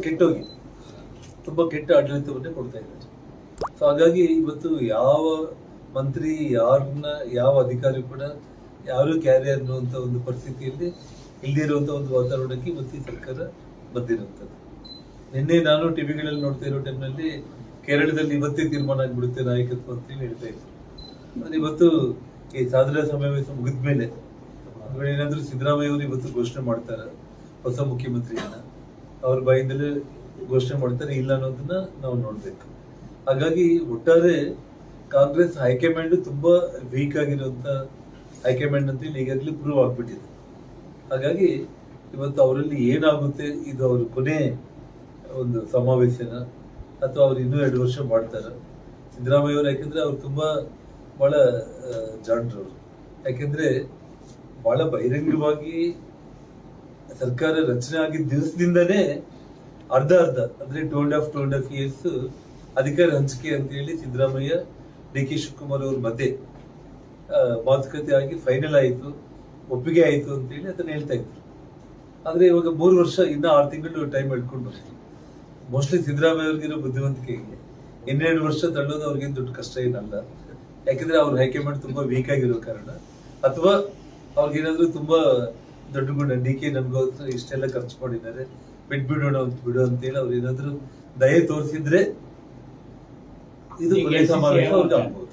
ಕೆಟ್ಟೋಗಿದೆ, ತುಂಬಾ ಕೆಟ್ಟ ಆಡಳಿತವನ್ನೇ ಕೊಡ್ತಾ ಇದ್ದಾರೆ. ಸೊ ಹಾಗಾಗಿ ಇವತ್ತು ಯಾವ ಮಂತ್ರಿ ಯಾರನ್ನ ಯಾವ ಅಧಿಕಾರಿ ಕೂಡ ಯಾರು ಕ್ಯಾರಿಯರ್ ಅನ್ನುವಂತ ಒಂದು ಪರಿಸ್ಥಿತಿಯಲ್ಲಿ ಇಲ್ದಿರುವಂತ ಒಂದು ವಾತಾವರಣಕ್ಕೆ ಇವತ್ತು ಈ ಸರ್ಕಾರ ಬಂದಿರುವಂತದ್ದು. ನಿನ್ನೆ ನಾನು ಟಿವಿಗಳಲ್ಲಿ ನೋಡ್ತಾ ಇರೋ ಟೈಮ್ನಲ್ಲಿ ಕೇರಳದಲ್ಲಿ ಇವತ್ತೇ ತೀರ್ಮಾನ ಆಗ್ಬಿಡುತ್ತೆ ನಾಯಕತ್ವ ಅಂತ ಹೇಳ್ತಾ ಇದ್ರು. ಅದು ಇವತ್ತು ಈ ಸಾಧನಾ ಸಮಾವೇಶ ಮುಗಿದ್ಮೇಲೆ ಏನಾದ್ರೂ ಸಿದ್ದರಾಮಯ್ಯ ಅವರು ಇವತ್ತು ಘೋಷಣೆ ಮಾಡ್ತಾರೆ ಹೊಸ ಮುಖ್ಯಮಂತ್ರಿಯನ್ನ, ಅವ್ರ ಬಾಯಿಂದಲೇ ಘೋಷಣೆ ಮಾಡ್ತಾರೆ ಇಲ್ಲ ಅನ್ನೋದನ್ನ ನಾವು ನೋಡ್ಬೇಕು. ಹಾಗಾಗಿ ಒಟ್ಟಾರೆ ಕಾಂಗ್ರೆಸ್ ಹೈಕಮಾಂಡ್ ತುಂಬಾ ವೀಕ್ ಆಗಿರುವಂತ ಹೈಕಮಾಂಡ್ ಅಂತ ಹೇಳಿ ಈಗಾಗಲೇ ಪ್ರೂವ್ ಆಗ್ಬಿಟ್ಟಿದೆ. ಹಾಗಾಗಿ ಇವತ್ತು ಅವರಲ್ಲಿ ಏನಾಗುತ್ತೆ, ಇದು ಅವ್ರ ಕೊನೆ ಒಂದು ಸಮಾವೇಶನ ಅಥವಾ ಅವ್ರು ಇನ್ನೂ 2 ವರ್ಷ ಮಾಡ್ತಾರ ಸಿದ್ದರಾಮಯ್ಯ ಅವರು? ಯಾಕಂದ್ರೆ ಅವ್ರು ತುಂಬಾ ಬಹಳ ಜಾಣರವರು. ಯಾಕಂದ್ರೆ ಬಹಳ ಬಹಿರಂಗವಾಗಿ ಸರ್ಕಾರ ರಚನೆ ಆಗಿದ್ದ ದಿವಸದಿಂದನೇ ಅರ್ಧ ಅಂದ್ರೆ 2.5 ಇಯರ್ಸ್ ಅಧಿಕಾರ ಹಂಚಿಕೆ ಅಂತ ಹೇಳಿ ಸಿದ್ದರಾಮಯ್ಯ DK ಶಿವಕುಮಾರ್ ಅವ್ರ ಮಧ್ಯೆ ಮಾತುಕತೆ ಆಗಿ ಫೈನಲ್ ಆಯ್ತು, ಒಪ್ಪಿಗೆ ಆಯ್ತು ಅಂತ ಹೇಳಿ ಅದನ್ನ ಹೇಳ್ತಾ ಇದ್ರು. ಆದ್ರೆ ಇವಾಗ 3 ವರ್ಷ ಇನ್ನ 6 ತಿಂಗಳು ಟೈಮ್ ಇಟ್ಕೊಂಡು ಮೋಸ್ಟ್ಲಿ ಸಿದ್ದರಾಮಯ್ಯ ಅವ್ರಿಗಿರೋ ಬುದ್ಧಿವಂತಿಕೆಗೆ 2 ವರ್ಷ ತಳ್ಳೋದು ಅವ್ರಿಗೇನು ದೊಡ್ಡ ಕಷ್ಟ ಏನಲ್ಲ. ಯಾಕಂದ್ರೆ ಅವ್ರ ಹೈಕಮಾಂಡ್ ತುಂಬಾ ವೀಕ್ ಆಗಿರೋ ಕಾರಣ, ಅಥವಾ ಅವ್ರಿಗೇನಾದ್ರು ತುಂಬಾ ದೊಡ್ಡ ಗುಣ DK ನನ್ಗೋಸ್ಕರ ಇಷ್ಟೆಲ್ಲ ಖರ್ಚು ಮಾಡಿದ್ದಾರೆ ಬಿಡು ಅಂತ ಹೇಳಿ ಅವ್ರು ಏನಾದ್ರು ದಯೆ ತೋರಿಸಿದ್ರೆ ಇದು ಸಮಾವೇಶ ಅವ್ರಿಗೆ ಆಗ್ಬೋದು.